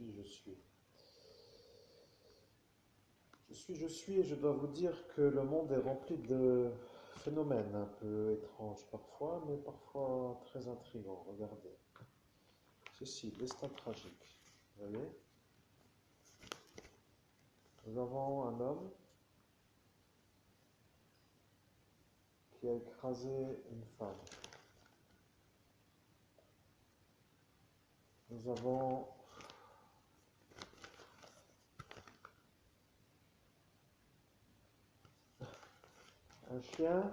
je suis. Je suis, et je dois vous dire que le monde est rempli de phénomènes un peu étranges parfois, mais parfois très intrigants. Regardez. Ceci, destin tragique. Vous voyez? Nous avons un homme qui a écrasé une femme. Nous avons un chien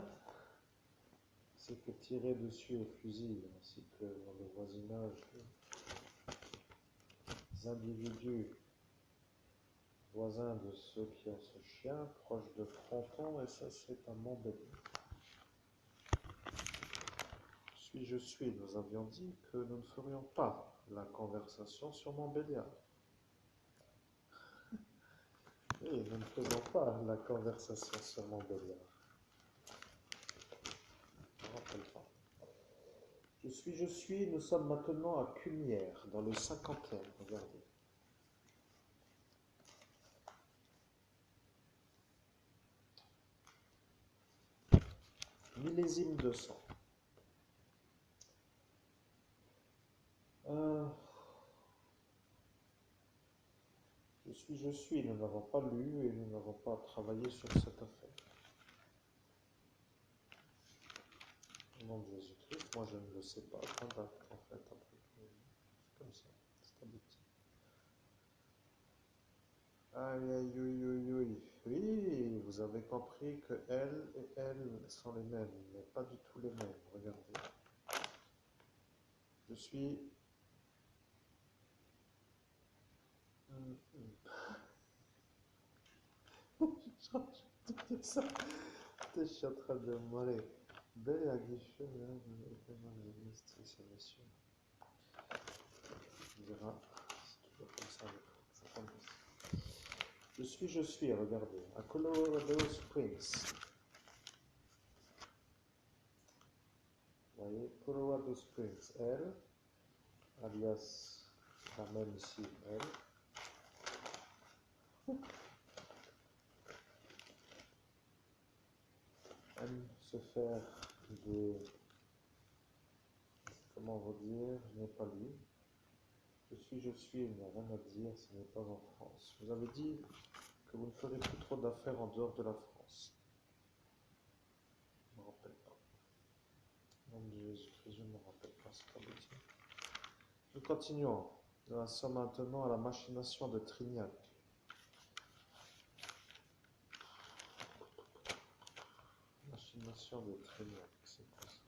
qui s'est fait tirer dessus au fusil, ainsi que dans le voisinage des individus voisins de ceux qui ont ce chien, proche de Fronton, et ça c'est un Montbéliard. Je suis, nous avions dit que nous ne ferions pas la conversation sur Montbéliard. Oui, nous ne faisons pas la conversation sur Montbéliard. Je ne me rappelle pas. Je suis, nous sommes maintenant à Cunières, dans le 50e, regardez. Millésime 200. Je suis, nous n'avons pas lu et nous n'avons pas travaillé sur cette affaire. Au nom de Jésus-Christ, moi je ne le sais pas. Contact, en fait, après. C'est comme ça, c'est abouti. Aïe, aïe, aïe, aïe, aïe. Oui, vous avez compris que elle et elle sont les mêmes, mais pas du tout les mêmes. Regardez. Je suis. Je suis en train de mourir. Belle à guichet, messieurs. On dira, c'est toujours comme ça, ça commence. Je suis, regardez, à Colorado Springs. Vous voyez, Colorado Springs, elle, alias la même ici, elle. Aime se faire des... Comment vous dire? Je n'ai pas lu. Je suis, il n'y a rien à dire, ce n'est pas en France. Vous avez dit que vous ne ferez plus trop d'affaires en dehors de la France. Je ne me rappelle pas. Nom de Jésus-Christ, je ne me rappelle pas, c'est pas possible. Nous continuons. Nous en sommes maintenant à la machination de Trignac. Machination de Trignac, c'est quoi ça?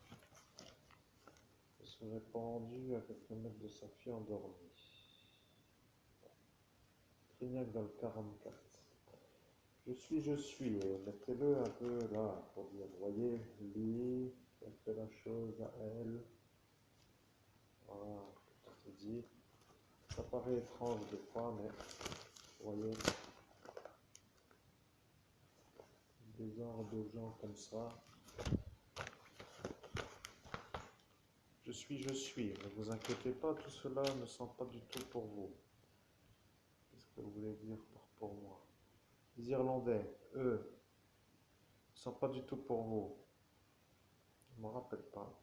Je serais pendu à quelques mètres de sa fille endormie. Trignac dans le 44. Je suis, et mettez-le un peu là pour dire, voyez, lui, qui a fait la chose à elle. Voilà, tout est dit. Ça paraît étrange des fois, mais voyez, des genres de gens comme ça. Je suis, ne vous inquiétez pas, tout cela ne sont pas du tout pour vous. Qu'est-ce que vous voulez dire par pour moi? Les Irlandais, eux, ne sont pas du tout pour vous. Je ne me rappelle pas.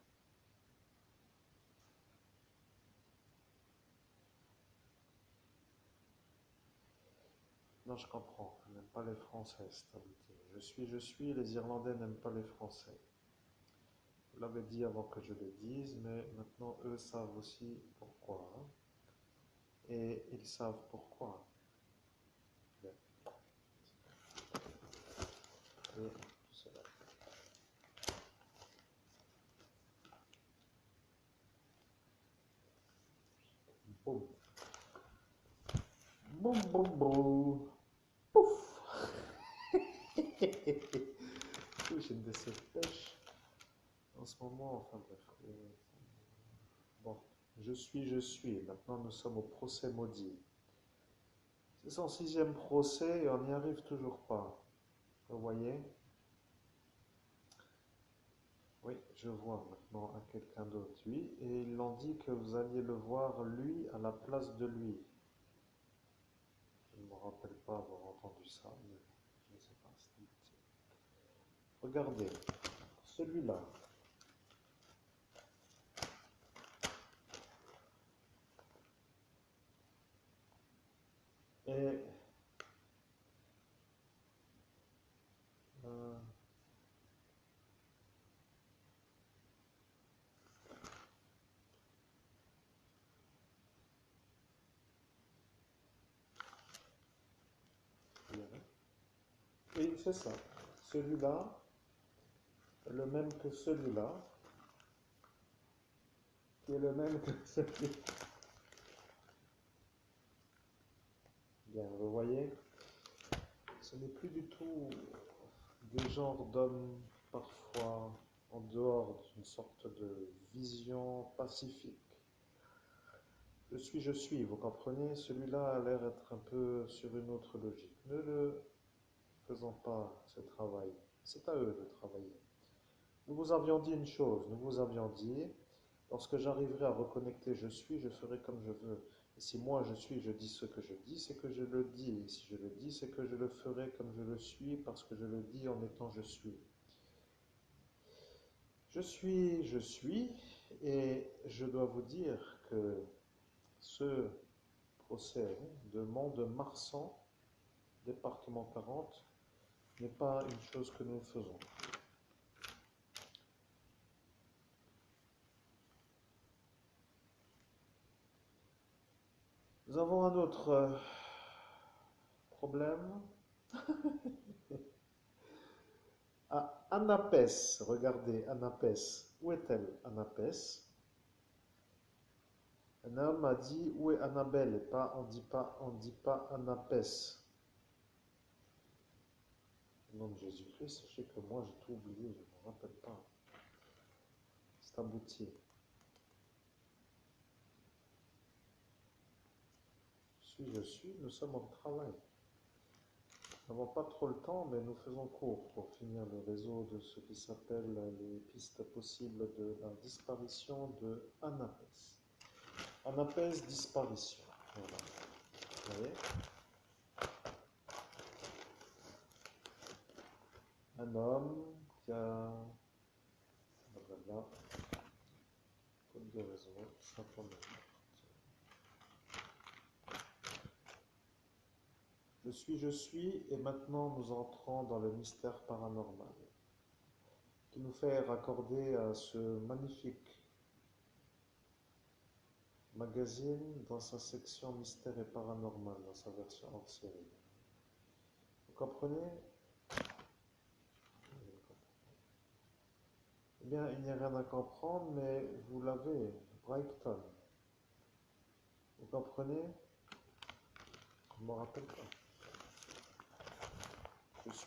Non, je comprends. Ils n'aiment pas les Français, stabilité. Je suis, les Irlandais n'aiment pas les Français. Vous l'avez dit avant que je le dise, mais maintenant eux savent aussi pourquoi. Hein. Et ils savent pourquoi. Bien. Et tout cela. Boum. Boum, boum, boum. Pouf. J'ai une décès pêche en ce moment, enfin bref. Bon, je suis. Maintenant, nous sommes au procès maudit. C'est son 6e procès et on n'y arrive toujours pas. Vous voyez? Oui, je vois maintenant à quelqu'un d'autre, oui. Et ils l'ont dit que vous alliez le voir, lui, à la place de lui. rappelle pas avoir entendu ça, mais je ne sais pas. Regardez, celui-là. Et euh, oui, c'est ça. Celui-là, le même que celui-là, qui est le même que celui-là. Bien, vous voyez, ce n'est plus du tout des genres d'hommes parfois en dehors d'une sorte de vision pacifique. Je suis, vous comprenez? Celui-là a l'air d'être un peu sur une autre logique. Ne le faisons pas ce travail. C'est à eux de travailler. Nous vous avions dit une chose, nous vous avions dit, lorsque j'arriverai à reconnecter je suis, je ferai comme je veux. Et si moi je suis, je dis ce que je dis, c'est que je le dis. Et si je le dis, c'est que je le ferai comme je le suis, parce que je le dis en étant je suis. Je suis, et je dois vous dire que ce procès de Mont-de-Marsan, département 40, n'est pas une chose que nous faisons. Nous avons un autre problème. À Anapès, regardez, Anapès. Où est-elle, Anapès? Un homme a dit, où est Annabelle? Et pas, on dit pas Anapès. Au nom de Jésus-Christ, sachez que moi j'ai tout oublié, je ne me rappelle pas. C'est abouti. Je suis, nous sommes en travail. Nous n'avons pas trop le temps, mais nous faisons court pour finir le réseau de ce qui s'appelle les pistes possibles de la disparition de Anapès. Anapès, disparition. Voilà. Vous voyez? Un homme qui a... Blablabla. Faute de réseau, simplement. Je suis, et maintenant nous entrons dans le mystère paranormal, qui nous fait raccorder à ce magnifique magazine dans sa section mystère et paranormal, dans sa version hors série. Vous comprenez? Eh bien, il n'y a rien à comprendre, mais vous l'avez, Brighton. Vous comprenez? Je ne me rappelle pas.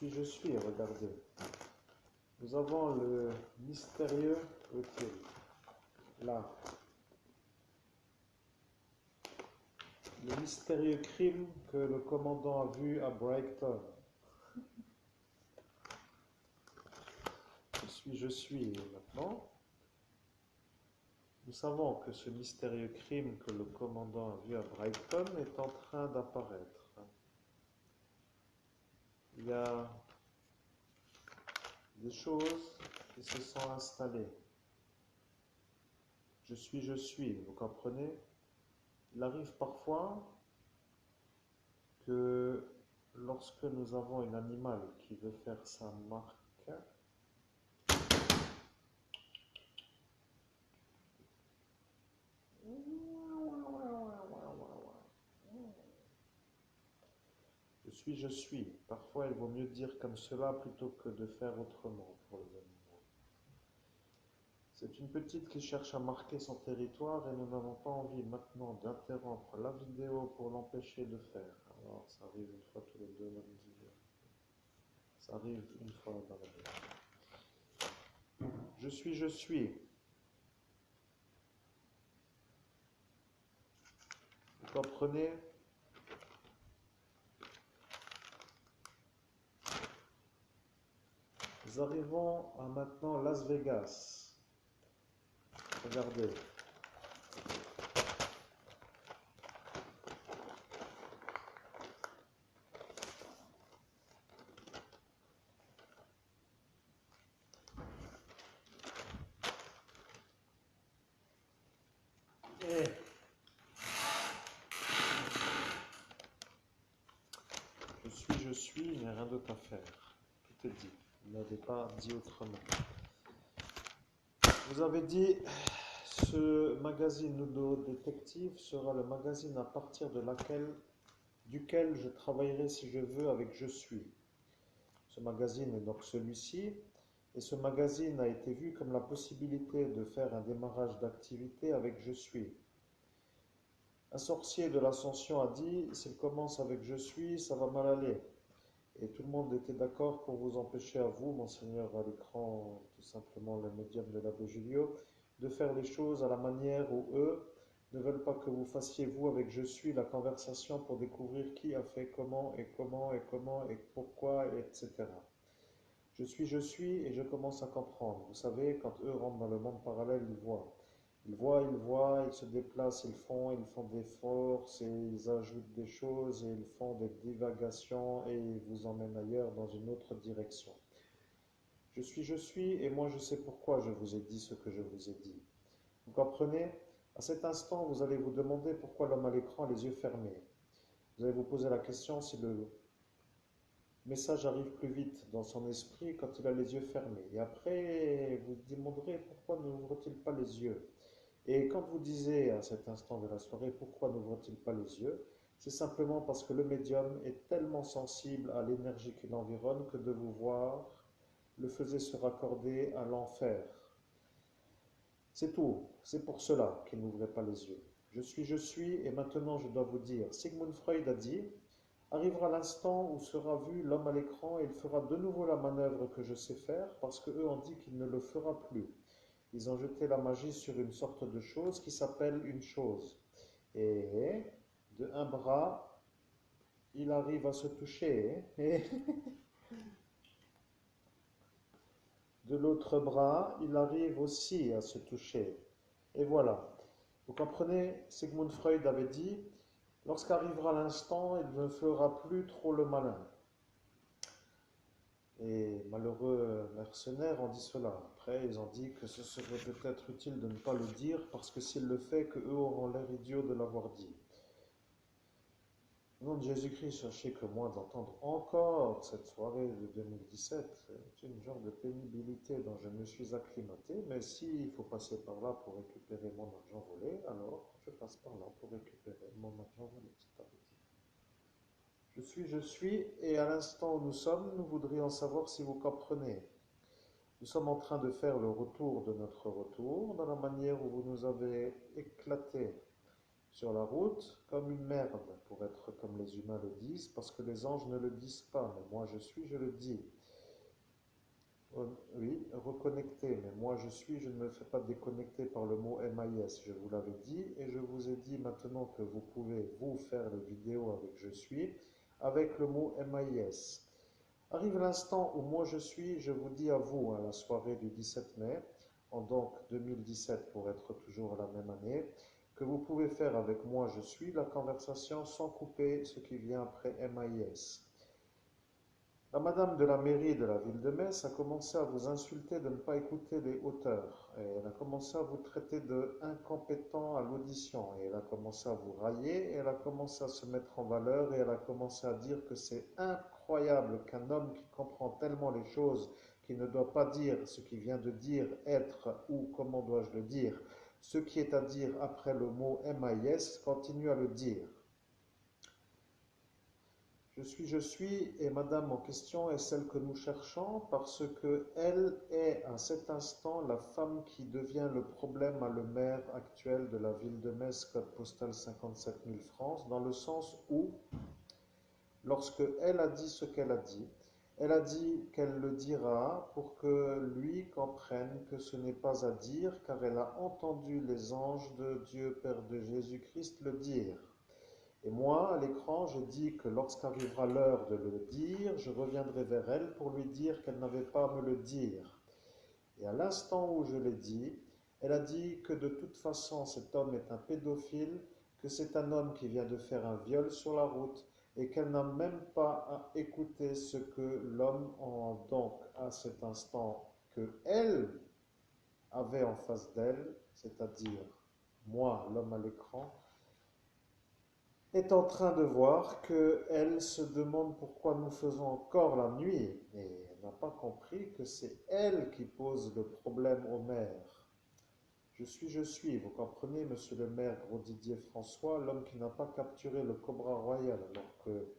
Je suis, regardez. Nous avons le mystérieux là. Le mystérieux crime que le commandant a vu à Brighton. Je suis maintenant. Nous savons que ce mystérieux crime que le commandant a vu à Brighton est en train d'apparaître. Il y a des choses qui se sont installées. Je suis, vous comprenez? Il arrive parfois que lorsque nous avons un animal qui veut faire sa marque, je suis. Parfois, il vaut mieux dire comme cela plutôt que de faire autrement pour les animaux. C'est une petite qui cherche à marquer son territoire et nous n'avons pas envie maintenant d'interrompre la vidéo pour l'empêcher de faire. Alors, ça arrive une fois tous les 2 mois. Ça arrive une fois dans la vie. Je suis. Vous comprenez? Nous arrivons à maintenant Las Vegas. Regardez. je suis, il n'y a rien d'autre à faire. Tout est dit. Vous n'avez pas dit autrement. Vous avez dit, ce magazine Nudo Détective sera le magazine à partir de duquel je travaillerai si je veux avec Je suis. Ce magazine est donc celui-ci, et ce magazine a été vu comme la possibilité de faire un démarrage d'activité avec Je suis. Un sorcier de l'Ascension a dit, s'il commence avec Je suis, ça va mal aller. Et tout le monde était d'accord pour vous empêcher à vous, monseigneur à l'écran, tout simplement le médium de l'abbé Julio, de faire les choses à la manière où eux ne veulent pas que vous fassiez vous avec Je suis la conversation pour découvrir qui a fait comment et comment et comment et pourquoi, etc. Je suis et je commence à comprendre. Vous savez, quand eux rentrent dans le monde parallèle, ils voient. Ils se déplacent, ils font des forces et ils ajoutent des choses et ils font des divagations et ils vous emmènent ailleurs dans une autre direction. Je suis et moi je sais pourquoi je vous ai dit ce que je vous ai dit. Vous comprenez? À cet instant, vous allez vous demander pourquoi l'homme à l'écran a les yeux fermés. Vous allez vous poser la question si le message arrive plus vite dans son esprit quand il a les yeux fermés. Et après, vous vous demanderez pourquoi n'ouvre-t-il pas les yeux? Et quand vous disiez à cet instant de la soirée pourquoi n'ouvre-t-il pas les yeux, c'est simplement parce que le médium est tellement sensible à l'énergie qui l'environne que de vous voir le faisait se raccorder à l'enfer. C'est tout, c'est pour cela qu'il n'ouvrait pas les yeux. Je suis, et maintenant je dois vous dire, Sigmund Freud a dit, arrivera l'instant où sera vu l'homme à l'écran et il fera de nouveau la manœuvre que je sais faire parce qu'eux ont dit qu'il ne le fera plus. Ils ont jeté la magie sur une sorte de chose qui s'appelle une chose. Et de un bras, il arrive à se toucher. Et de l'autre bras, il arrive aussi à se toucher. Et voilà. Vous comprenez, Sigmund Freud avait dit, lorsqu'arrivera l'instant, il ne fera plus trop le malin. Et malheureux mercenaires ont dit cela. Après, ils ont dit que ce serait peut-être utile de ne pas le dire parce que s'il le fait, qu'eux auront l'air idiots de l'avoir dit. Au nom de Jésus-Christ, sachez que moi, d'entendre encore cette soirée de 2017, c'est une genre de pénibilité dont je me suis acclimaté. Mais s'il faut passer par là pour récupérer mon argent volé, alors je passe par là pour récupérer mon argent volé. C'est arrêté. Je suis, et à l'instant où nous sommes, nous voudrions savoir si vous comprenez. Nous sommes en train de faire le retour de notre retour, dans la manière où vous nous avez éclaté sur la route comme une merde, pour être comme les humains le disent, parce que les anges ne le disent pas, mais moi je suis, je le dis. Oui, reconnecter, mais moi je suis, je ne me fais pas déconnecter par le mot MIS, je vous l'avais dit, et je vous ai dit maintenant que vous pouvez vous faire les vidéos avec je suis, avec le mot MIS. Arrive l'instant où moi je suis, je vous dis à vous, à la soirée du 17 mai, en donc 2017 pour être toujours la même année, que vous pouvez faire avec moi je suis la conversation sans couper ce qui vient après MIS. La madame de la mairie de la ville de Metz a commencé à vous insulter de ne pas écouter les hauteurs. Et elle a commencé à vous traiter de incompétent à l'audition. Et elle a commencé à vous railler. Et elle a commencé à se mettre en valeur. Et elle a commencé à dire que c'est incroyable qu'un homme qui comprend tellement les choses, qui ne doit pas dire ce qu'il vient de dire, être ou comment dois-je le dire, ce qui est à dire après le mot MIS, continue à le dire. Je suis, et madame en question est celle que nous cherchons parce qu'elle est à cet instant la femme qui devient le problème à le maire actuel de la ville de Metz, code postal 57 000 France, dans le sens où, lorsque elle a dit ce qu'elle a dit, elle a dit qu'elle le dira pour que lui comprenne que ce n'est pas à dire, car elle a entendu les anges de Dieu Père de Jésus-Christ le dire. Et moi, à l'écran, je dis que lorsqu'arrivera l'heure de le dire, je reviendrai vers elle pour lui dire qu'elle n'avait pas à me le dire. Et à l'instant où je l'ai dit, elle a dit que de toute façon cet homme est un pédophile, que c'est un homme qui vient de faire un viol sur la route et qu'elle n'a même pas à écouter ce que l'homme, donc à cet instant, que elle avait en face d'elle, c'est-à-dire moi, l'homme à l'écran, est en train de voir qu'elle se demande pourquoi nous faisons encore la nuit et elle n'a pas compris que c'est elle qui pose le problème au maire. Je suis, vous comprenez, monsieur le maire Gros Didier François, l'homme qui n'a pas capturé le Cobra Royal, alors que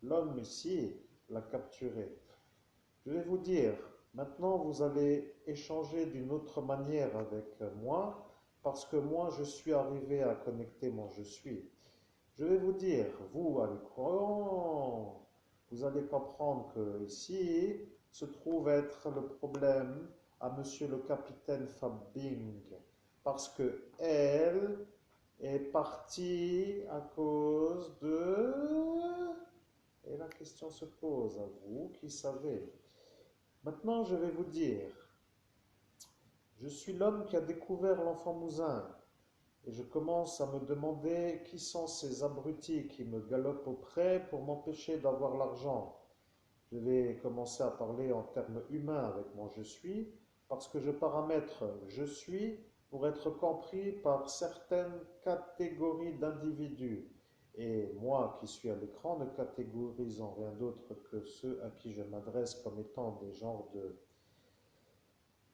l'homme ici l'a capturé. Je vais vous dire, maintenant vous allez échanger d'une autre manière avec moi, parce que moi je suis arrivé à connecter mon je suis. Je vais vous dire, vous à l'écran, vous allez comprendre que ici se trouve être le problème à monsieur le capitaine Fabing, parce que elle est partie à cause de... Et la question se pose à vous qui savez. Maintenant, je vais vous dire, je suis l'homme qui a découvert l'enfant Mouzin. Et je commence à me demander qui sont ces abrutis qui me galopent auprès pour m'empêcher d'avoir l'argent. Je vais commencer à parler en termes humains avec mon je suis, parce que je paramètre je suis pour être compris par certaines catégories d'individus. Et moi qui suis à l'écran ne catégorise en rien d'autre que ceux à qui je m'adresse comme étant des genres de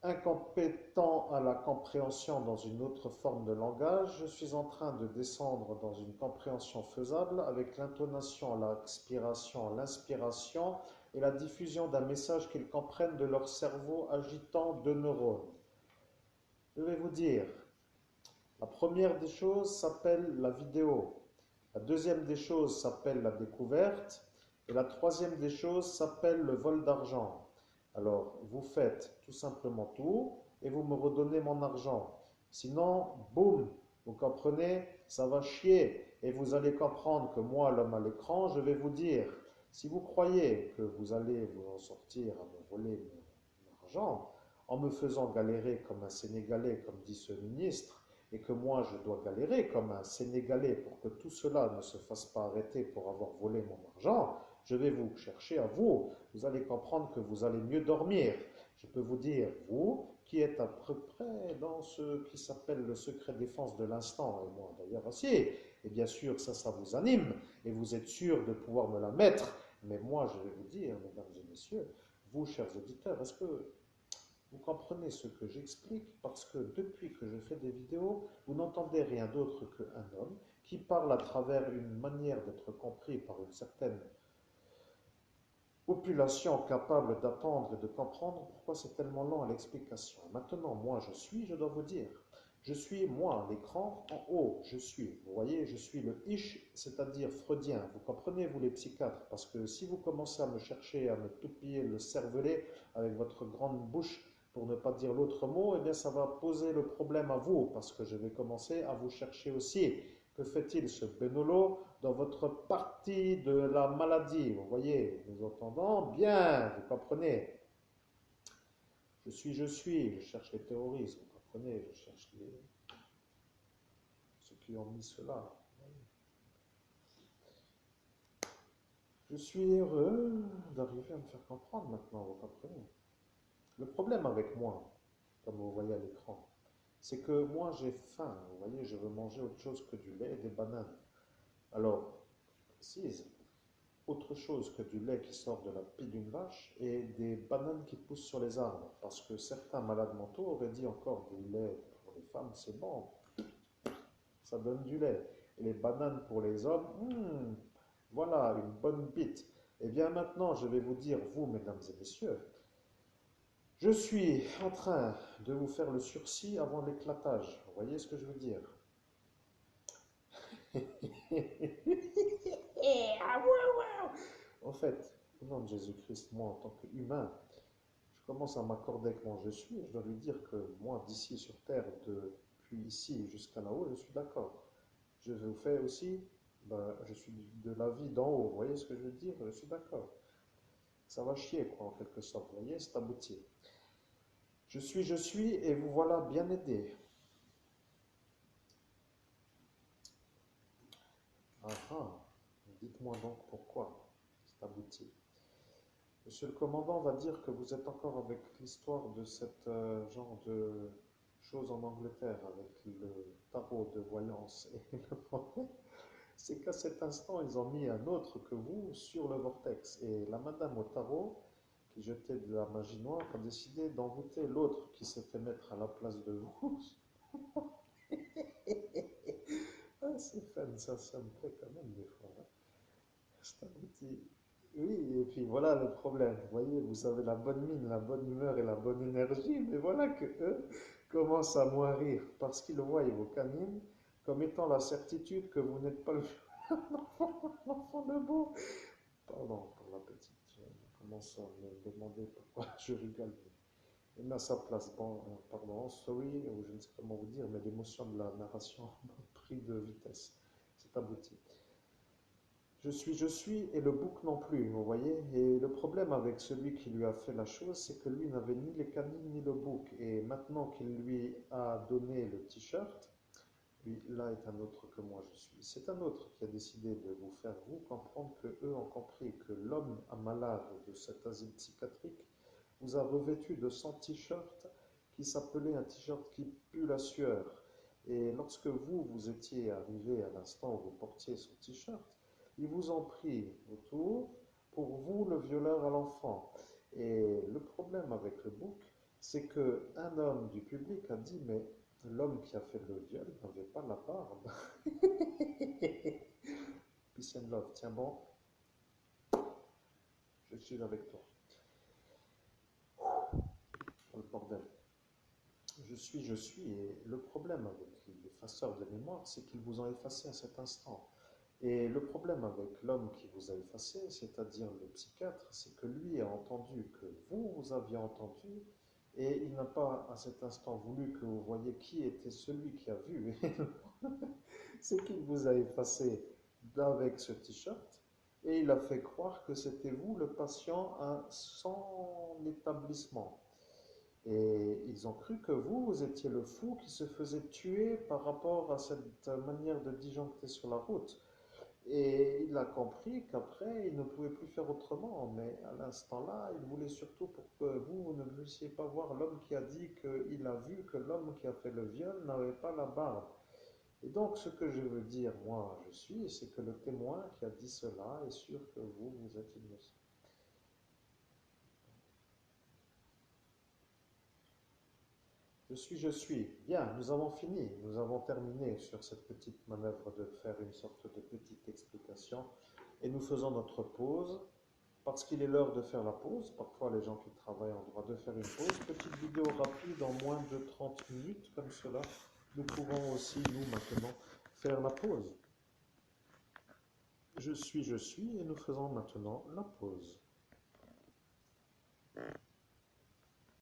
incompétent à la compréhension dans une autre forme de langage, je suis en train de descendre dans une compréhension faisable avec l'intonation, l'expiration, l'inspiration et la diffusion d'un message qu'ils comprennent de leur cerveau agitant de neurones. Je vais vous dire, la première des choses s'appelle la vidéo, la deuxième des choses s'appelle la découverte et la troisième des choses s'appelle le vol d'argent. Alors, vous faites tout simplement tout et vous me redonnez mon argent. Sinon, boum, vous comprenez, ça va chier et vous allez comprendre que moi, l'homme à l'écran, je vais vous dire, si vous croyez que vous allez vous en sortir à me voler mon argent en me faisant galérer comme un Sénégalais, comme dit ce ministre, et que moi je dois galérer comme un Sénégalais pour que tout cela ne se fasse pas arrêter pour avoir volé mon argent, je vais vous chercher à vous. Vous allez comprendre que vous allez mieux dormir. Je peux vous dire, vous qui êtes à peu près dans ce qui s'appelle le secret défense de l'instant, et moi d'ailleurs aussi, et bien sûr ça vous anime, et vous êtes sûr de pouvoir me la mettre, mais moi je vais vous dire, mesdames et messieurs, vous chers auditeurs, est-ce que vous comprenez ce que j'explique parce que depuis que je fais des vidéos, vous n'entendez rien d'autre qu'un homme qui parle à travers une manière d'être compris par une certaine population capable d'attendre et de comprendre pourquoi c'est tellement lent à l'explication. Maintenant, moi je dois vous dire, je suis moi, l'écran en haut, je suis. Vous voyez, je suis le ish, c'est-à-dire freudien. Vous comprenez, vous les psychiatres, parce que si vous commencez à me chercher, à me toupiller le cervelet avec votre grande bouche, pour ne pas dire l'autre mot, eh bien ça va poser le problème à vous, parce que je vais commencer à vous chercher aussi. Que fait-il ce Benolo dans votre partie de la maladie? Vous voyez, nous entendons bien, vous comprenez. Je cherche les terroristes, vous comprenez, je cherche ceux qui ont mis cela. Je suis heureux d'arriver à me faire comprendre maintenant, vous comprenez. Le problème avec moi, comme vous voyez à l'écran, c'est que moi j'ai faim, vous voyez, je veux manger autre chose que du lait et des bananes. Alors, je précise, autre chose que du lait qui sort de la pie d'une vache et des bananes qui poussent sur les arbres. Parce que certains malades mentaux auraient dit encore du lait pour les femmes, c'est bon, ça donne du lait. Et les bananes pour les hommes, voilà, une bonne bite. Et bien maintenant, je vais vous dire, vous, mesdames et messieurs, je suis en train de vous faire le sursis avant l'éclatage. Vous voyez ce que je veux dire? En fait, au nom de Jésus-Christ, moi, en tant qu'humain, je commence à m'accorder avec mon je suis et je dois lui dire que moi, d'ici sur Terre, depuis ici jusqu'à là-haut, je suis d'accord. Je vous fais aussi, ben, je suis de la vie d'en haut, vous voyez ce que je veux dire? Je suis d'accord. Ça va chier, quoi, en quelque sorte, vous voyez, c'est abouti. Je suis, et vous voilà bien aidé. Ah ah, dites-moi donc pourquoi c'est abouti. Monsieur le commandant va dire que vous êtes encore avec l'histoire de cette genre de choses en Angleterre avec le tarot de voyance et le C'est qu'à cet instant, ils ont mis un autre que vous sur le vortex. Et la madame au tarot, qui jetait de la magie noire, a décidé d'envoûter l'autre qui s'est fait mettre à la place de vous. Ah, c'est fun, ça me plaît quand même des fois, hein. C'est un petit... Oui, et puis voilà le problème. Vous voyez, vous avez la bonne mine, la bonne humeur et la bonne énergie, mais voilà que eux commencent à moirir parce qu'ils voient vos canines comme étant la certitude que vous n'êtes pas le l'enfant de beau. Pardon pour la petite. Je commence à me demander pourquoi je rigole. Il met à sa place. Bon, pardon, sorry, ou je ne sais pas comment vous dire, mais l'émotion de la narration m'a pris de vitesse. C'est abouti. Je suis, et le bouc non plus, vous voyez. Et le problème avec celui qui lui a fait la chose, c'est que lui n'avait ni les canines ni le bouc. Et maintenant qu'il lui a donné le t-shirt, lui, là est un autre que moi je suis. C'est un autre qui a décidé de vous faire vous comprendre que eux ont compris que l'homme à malade de cet asile psychiatrique vous a revêtu de son t-shirt qui s'appelait un t-shirt qui pue la sueur. Et lorsque vous, vous étiez arrivé à l'instant où vous portiez son t-shirt, ils vous ont pris autour pour vous le violeur à l'enfant. Et le problème avec le bouc, c'est que un homme du public a dit, mais l'homme qui a fait le viol n'avait pas la barbe. Peace and love, tiens bon, je suis avec toi. Oh, le bordel. Je suis, et le problème avec l'effaceur de mémoire, c'est qu'ils vous ont effacé à cet instant. Et le problème avec l'homme qui vous a effacé, c'est-à-dire le psychiatre, c'est que lui a entendu que vous aviez entendu, et il n'a pas à cet instant voulu que vous voyiez qui était celui qui a vu. C'est qu'il vous a effacé avec ce t-shirt, et il a fait croire que c'était vous le patient à son établissement. Et ils ont cru que vous étiez le fou qui se faisait tuer par rapport à cette manière de disjoncter sur la route. Et il a compris qu'après, il ne pouvait plus faire autrement. Mais à l'instant-là, il voulait surtout pour que vous ne puissiez pas voir l'homme qui a dit qu'il a vu que l'homme qui a fait le viol n'avait pas la barbe. Et donc, ce que je veux dire, moi, je suis, c'est que le témoin qui a dit cela est sûr que vous, vous êtes innocent. Je suis. Bien, nous avons fini. Nous avons terminé sur cette petite manœuvre de faire une sorte de petite explication. Et nous faisons notre pause. Parce qu'il est l'heure de faire la pause. Parfois, les gens qui travaillent ont le droit de faire une pause. Petite vidéo rapide en moins de 30 minutes, comme cela. Nous pouvons aussi, nous, maintenant, faire la pause. Je suis, et nous faisons maintenant la pause.